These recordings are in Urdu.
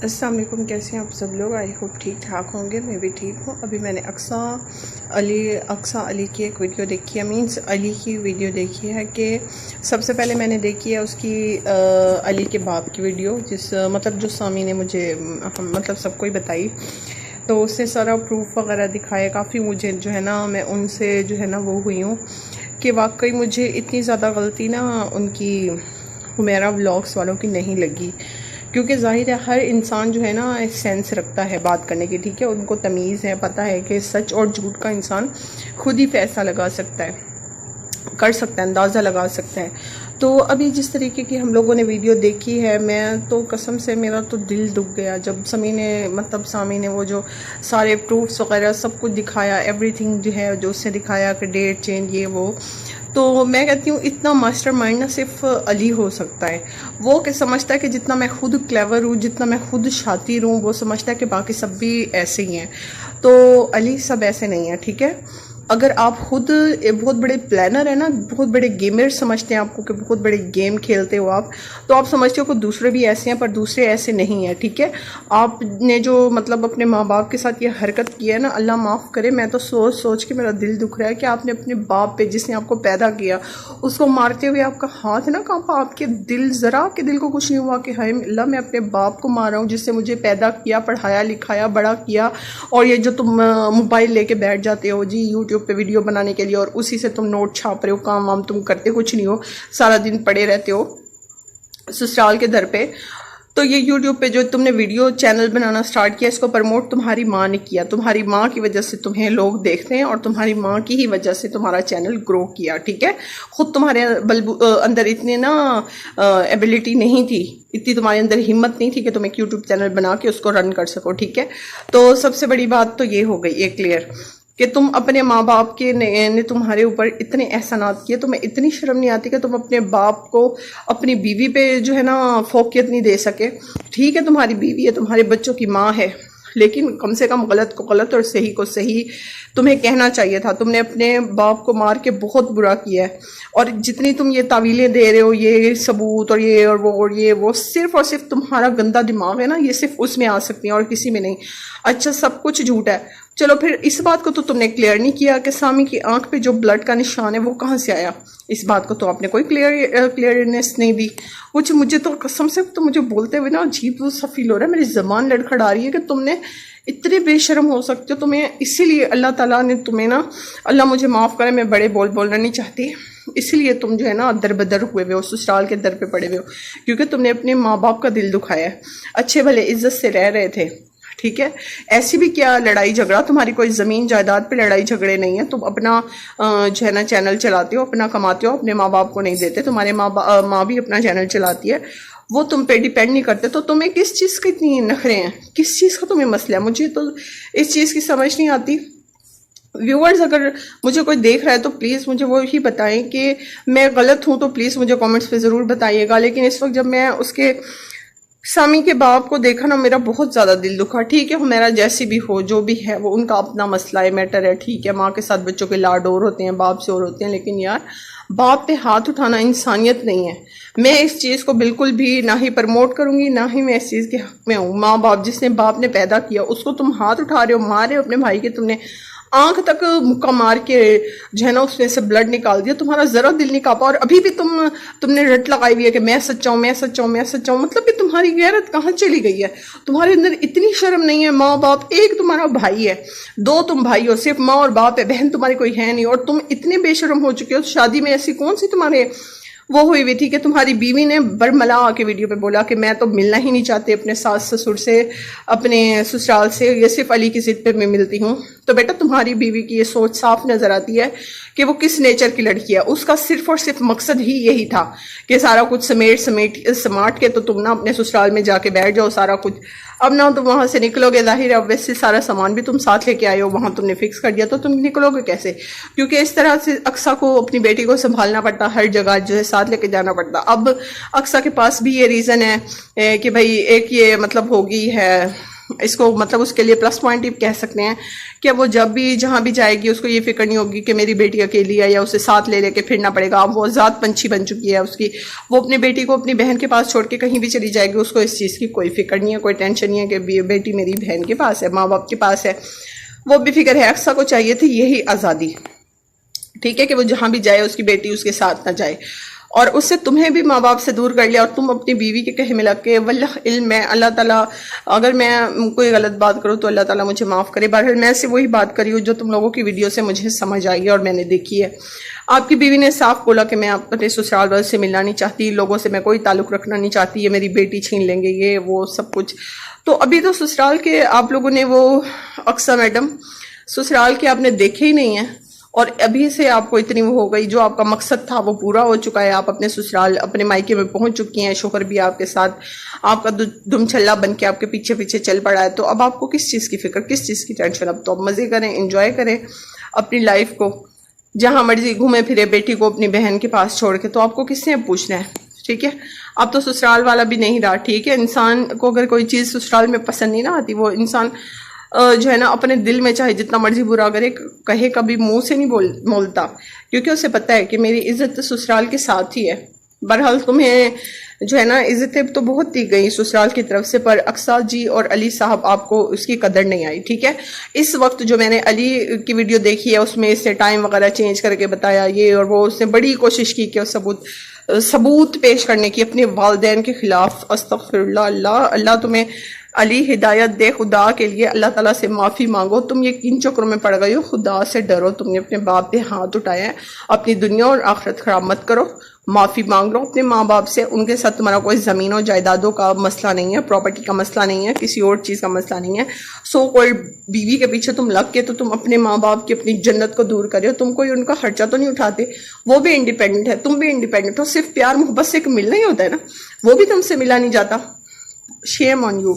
السلام علیکم، کیسے ہیں آپ سب لوگ؟ آئی ہوپ ٹھیک ٹھاک ہوں گے، میں بھی ٹھیک ہوں۔ ابھی میں نے اقصیٰ علی کی ایک ویڈیو دیکھی ہے، مینس علی کی ویڈیو دیکھی ہے کہ سب سے پہلے میں نے دیکھی ہے اس کی علی کے باپ کی ویڈیو، جو سامی نے مجھے سب کو ہی بتائی، تو اس نے سارا پروف وغیرہ دکھایا۔ کافی مجھے جو ہے نا، میں ان سے جو ہے نا وہ ہوئی ہوں کہ واقعی مجھے اتنی زیادہ غلطی نا ان کی میرا ولاگس والوں کی نہیں لگی، کیونکہ ظاہر ہے ہر انسان جو ہے نا سینس رکھتا ہے بات کرنے کی، ٹھیک ہے، ان کو تمیز ہے، پتہ ہے کہ سچ اور جھوٹ کا انسان خود ہی فیصلہ لگا سکتا ہے، کر سکتا ہے، اندازہ لگا سکتا ہے۔ تو ابھی جس طریقے کی ہم لوگوں نے ویڈیو دیکھی ہے، میں تو قسم سے میرا تو دل دکھ گیا جب سامی نے وہ جو سارے پروفس وغیرہ سب کچھ دکھایا، ایوری تھنگ جو ہے جو اس نے دکھایا کہ ڈیٹ چینج یہ وہ، تو میں کہتی ہوں اتنا ماسٹر مائنڈ نہ صرف علی ہو سکتا ہے۔ وہ کہ سمجھتا ہے کہ جتنا میں خود کلیور ہوں، جتنا میں خود شاطر ہوں، وہ سمجھتا ہے کہ باقی سب بھی ایسے ہی ہیں، تو علی سب ایسے نہیں ہیں، ٹھیک ہے۔ اگر آپ خود بہت بڑے پلانر ہیں نا، بہت بڑے گیمر سمجھتے ہیں آپ کو کہ بہت بڑے گیم کھیلتے ہو آپ، تو آپ سمجھتے ہو کہ دوسرے بھی ایسے ہیں، پر دوسرے ایسے نہیں ہیں، ٹھیک ہے۔ آپ نے جو اپنے ماں باپ کے ساتھ یہ حرکت کی ہے نا، اللہ معاف کرے، میں تو سوچ کے میرا دل دکھ رہا ہے کہ آپ نے اپنے باپ پہ، جس نے آپ کو پیدا کیا، اس کو مارتے ہوئے آپ کا ہاتھ نہ کانپا، آپ کے دل ذرا آپ کے دل کو کچھ نہیں ہوا کہ ہائے اللہ میں اپنے باپ کو مار رہا ہوں جس نے مجھے پیدا کیا، پڑھایا لکھایا، بڑا کیا، اور یہ جو تم موبائل لے کے بیٹھ جاتے ہو جی یوٹیوب پہ ویڈیو بنانے کے لیے، اور اسی سے تم نوٹ چھاپ رہے ہو، کام وام تم کرتے کچھ نہیں ہو، سارا دن پڑے رہتے ہو سسرال کے در پہ۔ تو یہ یوٹیوب پہ جو تم نے ویڈیو چینل بنانا سٹارٹ کیا، اس کو پروموٹ تمہاری ماں نے کیا، تمہاری ماں کی وجہ سے تمہیں لوگ دیکھتے ہیں، اور تمہاری ماں کی ہی وجہ سے تمہارا چینل گرو کیا، ٹھیک ہے۔ خود تمہارے اندر اتنے نا ایبلٹی نہیں تھی، اتنی تمہارے اندر ہمت نہیں تھی کہ تم ایک یوٹیوب چینل بنا کے اس کو رن کر سکو، ٹھیک ہے۔ تو سب سے بڑی بات تو یہ ہو گئی ایک کلیئر کہ تم اپنے ماں باپ کے نے تمہارے اوپر اتنے احسانات کیے، تمہیں اتنی شرم نہیں آتی کہ تم اپنے باپ کو اپنی بیوی پہ جو ہے نا فوقیت نہیں دے سکے، ٹھیک ہے۔ تمہاری بیوی ہے، تمہارے بچوں کی ماں ہے، لیکن کم سے کم غلط کو غلط اور صحیح کو صحیح تمہیں کہنا چاہیے تھا۔ تم نے اپنے باپ کو مار کے بہت برا کیا ہے، اور جتنی تم یہ تعویلیں دے رہے ہو، یہ ثبوت اور یہ اور وہ صرف اور صرف تمہارا گندا دماغ ہے نا، یہ صرف اس میں آ سکتی ہیں اور کسی میں نہیں۔ اچھا سب کچھ جھوٹ ہے، چلو پھر اس بات کو تو تم نے کلیئر نہیں کیا کہ سامی کی آنکھ پہ جو بلڈ کا نشان ہے وہ کہاں سے آیا، اس بات کو تو آپ نے کوئی کلیئرنیس نہیں دی۔ مجھے تو قسم سے تو مجھے بولتے ہوئے نا عجیب سا فیل ہو رہا ہے، میری زبان لڑکھڑا رہی ہے کہ تم نے اتنے بے شرم ہو سکتے ہو۔ تمہیں اسی لیے اللہ تعالیٰ نے تمہیں نا، اللہ مجھے معاف کرے، میں بڑے بولنا نہیں چاہتی، اسی لیے تم جو ہے نا در بدر ہوئے ہوئے ہو، سسرال کے در پہ پڑے ہوئے ہو، کیونکہ تم نے اپنے ماں باپ کا دل دکھایا ہے۔ اچھے بھلے عزت سے رہ رہے تھے، ٹھیک ہے، ایسی بھی کیا لڑائی جھگڑا، تمہاری کوئی زمین جائیداد پہ لڑائی جھگڑے نہیں ہیں، تم اپنا جو ہے نا چینل چلاتے ہو، اپنا کماتے ہو، اپنے ماں باپ کو نہیں دیتے، تمہارے ماں بھی اپنا چینل چلاتی ہے، وہ تم پہ ڈیپینڈ نہیں کرتے، تو تمہیں کس چیز کے اتنی نخرے ہیں، کس چیز کا تمہیں مسئلہ ہے؟ مجھے تو اس چیز کی سمجھ نہیں آتی۔ ویورز اگر مجھے کوئی دیکھ رہا ہے تو پلیز مجھے وہی بتائیں کہ میں غلط ہوں، تو پلیز مجھے کامنٹس پہ ضرور بتائیے گا، لیکن اس وقت جب میں اس کے سامی کے باپ کو دیکھا نا، میرا بہت زیادہ دل دکھا، ٹھیک ہے، میرا جیسی بھی ہو، جو بھی ہے وہ ان کا اپنا مسئلہ ہے، میٹر ہے، ٹھیک ہے، ماں کے ساتھ بچوں کے لاڈ اور ہوتے ہیں، باپ سے اور ہوتے ہیں، لیکن یار باپ پہ ہاتھ اٹھانا انسانیت نہیں ہے۔ میں اس چیز کو بالکل بھی نہ ہی پروموٹ کروں گی، نہ ہی میں اس چیز کے حق میں ہوں۔ ماں باپ، جس نے باپ نے پیدا کیا، اس کو تم ہاتھ اٹھا رہے ہو، مار رہے ہو اپنے بھائی کے، تم نے آنکھ تک مکہ مار کے جو ہے نا اس میں سے بلڈ نکال دیا، تمہارا ذرا دل نہیں کانپا، اور ابھی بھی تم نے رٹ لگائی ہوئی ہے کہ میں سچا ہوں، میں سچا ہوں، میں سچا ہوں، مطلب کہ تمہاری غیرت کہاں چلی گئی ہے؟ تمہارے اندر اتنی شرم نہیں ہے؟ ماں باپ، ایک تمہارا بھائی ہے، دو تم بھائی ہو، صرف ماں اور باپ ہے، بہن تمہاری کوئی ہے نہیں، اور تم اتنے بے شرم ہو چکے ہو۔ شادی میں ایسی کون سی تمہارے وہ ہوئی ہوئی تھی کہ تمہاری بیوی نے برملا آ کے ویڈیو پہ بولا کہ میں تو ملنا ہی نہیں چاہتے اپنے ساس سسر سے، اپنے سسرال سے، یہ صرف علی کی ضد پہ میں ملتی ہوں؟ تو بیٹا تمہاری بیوی کی یہ سوچ صاف نظر آتی ہے کہ وہ کس نیچر کی لڑکی ہے۔ اس کا صرف اور صرف مقصد ہی یہی تھا کہ سارا کچھ سمیٹ کے تو تم نہ اپنے سسرال میں جا کے بیٹھ جاؤ، سارا کچھ، اب نہ تم وہاں سے نکلو گے، ظاہر ہے اب ویسے سارا سامان بھی تم ساتھ لے کے آئے ہو، وہاں تم نے فکس کر دیا، تو تم نکلو گے کیسے؟ کیونکہ اس طرح سے اقصیٰ کو، اپنی بیٹی کو سنبھالنا پڑتا، ہر جگہ جو ہے ساتھ لے کے جانا پڑتا۔ اب اقصیٰ کے پاس بھی یہ ریزن ہے کہ بھائی ایک یہ مطلب ہوگی ہے اس کو مطلب اس کے لیے پلس پوائنٹ ہی کہہ سکتے ہیں کہ وہ جب بھی جہاں بھی جائے گی اس کو یہ فکر نہیں ہوگی کہ میری بیٹی اکیلی ہے یا اسے ساتھ لے کے پھرنا پڑے گا. وہ ذات پنچھی بن چکی ہے اس کی. وہ اپنی بیٹی کو اپنی بہن کے پاس چھوڑ کے کہیں بھی چلی جائے گی, اس کو اس چیز کی کوئی فکر نہیں ہے, کوئی ٹینشن نہیں ہے کہ بیٹی میری بہن کے پاس ہے, ماں باپ کے پاس ہے. وہ بھی فکر ہے. اقصیٰ کو چاہیے تھی یہی آزادی, ٹھیک ہے, کہ وہ جہاں بھی جائے اس کی بیٹی اس کے ساتھ نہ جائے, اور اس سے تمہیں بھی ماں باپ سے دور کر لیا, اور تم اپنی بیوی کے کہے میں لگ کے واللہ علم ہے اللہ تعالیٰ, اگر میں کوئی غلط بات کروں تو اللہ تعالیٰ مجھے معاف کرے. بہرحال میں سے وہی بات کری ہوں جو تم لوگوں کی ویڈیو سے مجھے سمجھ آئی ہے اور میں نے دیکھی ہے. آپ کی بیوی نے صاف بولا کہ میں اپنے سسرال والوں سے ملنا نہیں چاہتی, لوگوں سے میں کوئی تعلق رکھنا نہیں چاہتی, یہ میری بیٹی چھین لیں گے, یہ وہ سب کچھ. تو ابھی تو سسرال کے آپ لوگوں نے وہ اقصیٰ میڈم سسرال کے آپ نے دیکھے ہی نہیں ہیں, اور ابھی سے آپ کو اتنی وہ ہو گئی, جو آپ کا مقصد تھا وہ پورا ہو چکا ہے. آپ اپنے سسرال اپنے مائکے میں پہنچ چکی ہیں, شوہر بھی آپ کے ساتھ آپ کا دم چھلا بن کے آپ کے پیچھے پیچھے چل پڑا ہے. تو اب آپ کو کس چیز کی فکر, کس چیز کی ٹینشن؟ اب تو آپ مزے کریں, انجوائے کریں اپنی لائف کو, جہاں مرضی گھومے پھرے, بیٹی کو اپنی بہن کے پاس چھوڑ کے. تو آپ کو کس نے پوچھنا ہے, ٹھیک ہے. اب تو سسرال والا بھی نہیں رہا, ٹھیک ہے. انسان کو اگر کوئی چیز سسرال میں پسند نہیں نہ آتی, وہ انسان جو ہے نا اپنے دل میں چاہے جتنا مرضی برا کرے, کہے کبھی منہ سے نہیں بولتا, کیونکہ اسے پتہ ہے کہ میری عزت سسرال کے ساتھ ہی ہے. بہرحال تمہیں جو ہے نا عزتیں تو بہت دی گئی سسرال کی طرف سے, پر اقصیٰ جی اور علی صاحب آپ کو اس کی قدر نہیں آئی, ٹھیک ہے. اس وقت جو میں نے علی کی ویڈیو دیکھی ہے اس میں اس نے ٹائم وغیرہ چینج کر کے بتایا یہ اور وہ, اس نے بڑی کوشش کی کہ ثبوت پیش کرنے کی اپنے والدین کے خلاف. استغفر اللہ, اللہ تمہیں علی ہدایت دے, خدا کے لیے اللہ تعالیٰ سے معافی مانگو. تم یہ کن چکروں میں پڑ گئی ہو, خدا سے ڈرو. تم نے اپنے باپ پہ ہاتھ اٹھایا ہے, اپنی دنیا اور آخرت خراب مت کرو, معافی مانگ لو اپنے ماں باپ سے. ان کے ساتھ تمہارا کوئی زمین و جائیدادوں کا مسئلہ نہیں ہے, پراپرٹی کا مسئلہ نہیں ہے, کسی اور چیز کا مسئلہ نہیں ہے. سو کوئی بیوی کے پیچھے تم لگ کے تو تم اپنے ماں باپ کی اپنی جنت کو دور کرے ہو. تم کوئی ان کا خرچہ تو نہیں اٹھاتے, وہ بھی انڈیپینڈنٹ ہے, تم بھی انڈیپینڈنٹ ہو. صرف پیار محبت سے ایک ملنا ہی ہوتا ہے نا, وہ بھی تم سے ملا نہیں جاتا. شیم آن یو,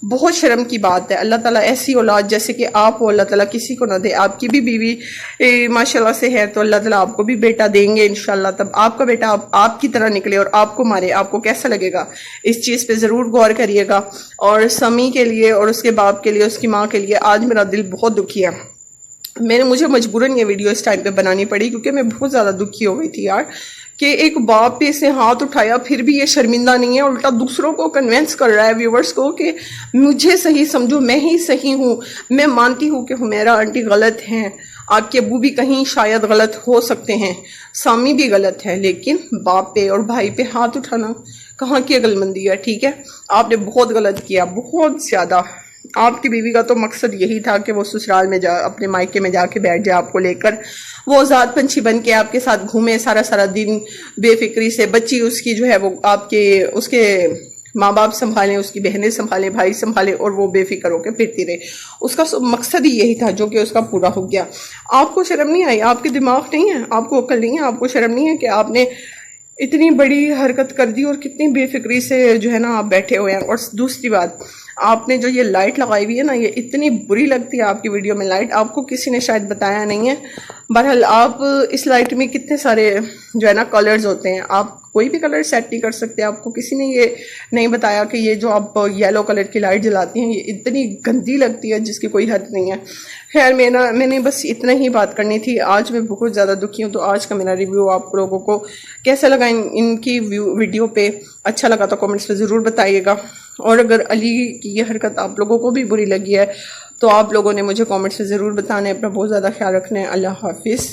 بہت شرم کی بات ہے. اللہ تعالیٰ ایسی اولاد جیسے کہ آپ ہو اللہ تعالیٰ کسی کو نہ دے. آپ کی بھی بیوی ماشاءاللہ سے ہے, تو اللہ تعالیٰ آپ کو بھی بیٹا دیں گے انشاءاللہ. تب آپ کا بیٹا آپ کی طرح نکلے اور آپ کو مارے, آپ کو کیسا لگے گا؟ اس چیز پہ ضرور غور کریے گا. اور سمی کے لیے اور اس کے باپ کے لیے, اس کی ماں کے لیے آج میرا دل بہت دکھی ہے. مجھے مجبوراً یہ ویڈیو اس ٹائم پہ بنانی پڑی, کیونکہ میں بہت زیادہ دکھی ہو گئی تھی یار, کہ ایک باپ پہ اس نے ہاتھ اٹھایا پھر بھی یہ شرمندہ نہیں ہے, الٹا دوسروں کو کنونس کر رہا ہے, ویورز کو, کہ مجھے صحیح سمجھو, میں ہی صحیح ہوں. میں مانتی ہوں کہ حمیرہ آنٹی غلط ہیں, آپ کے ابو بھی کہیں شاید غلط ہو سکتے ہیں, سامی بھی غلط ہے, لیکن باپ پہ اور بھائی پہ ہاتھ اٹھانا کہاں کی عقل مندی ہے, ٹھیک ہے. آپ نے بہت غلط کیا, بہت زیادہ. آپ کی بیوی کا تو مقصد یہی تھا کہ وہ سسرال میں اپنے مائکے میں جا کے بیٹھ جائے آپ کو لے کر, وہ ذات پنچھی بن کے آپ کے ساتھ گھومے سارا دن بے فکری سے. بچی اس کی جو ہے وہ آپ کے اس کے ماں باپ سنبھالیں, اس کی بہنیں سنبھالیں, بھائی سنبھالیں, اور وہ بے فکر ہو کے پھرتی رہے. اس کا مقصد ہی یہی تھا جو کہ اس کا پورا ہو گیا. آپ کو شرم نہیں آئی, آپ کے دماغ نہیں ہے, آپ کو عقل نہیں ہے, آپ کو شرم نہیں ہے کہ آپ نے اتنی بڑی حرکت کر دی اور کتنی بے فکری سے جو ہے نا آپ بیٹھے ہوئے ہیں. اور دوسری بات, آپ نے جو یہ لائٹ لگائی ہوئی ہے نا, یہ اتنی بری لگتی ہے آپ کی ویڈیو میں لائٹ, آپ کو کسی نے شاید بتایا نہیں ہے. بہرحال آپ اس لائٹ میں کتنے سارے جو ہے نا کلرز ہوتے ہیں, آپ کوئی بھی کلر سیٹ نہیں کر سکتے. آپ کو کسی نے یہ نہیں بتایا کہ یہ جو آپ یلو کلر کی لائٹ جلاتی ہیں یہ اتنی گندی لگتی ہے جس کی کوئی حد نہیں ہے. خیر میں نے بس اتنا ہی بات کرنی تھی. آج میں بہت زیادہ دکھی ہوں, تو آج کا میرا ریویو آپ لوگوں کو کیسا لگا ان کی ویڈیو پہ. اچھا لگا تو کمنٹس پہ ضرور بتائیے گا, اور اگر علی کی یہ حرکت آپ لوگوں کو بھی بری لگی ہے تو آپ لوگوں نے مجھے کامنٹس میں ضرور بتانا ہے. اپنا بہت زیادہ خیال رکھنا ہے. اللہ حافظ.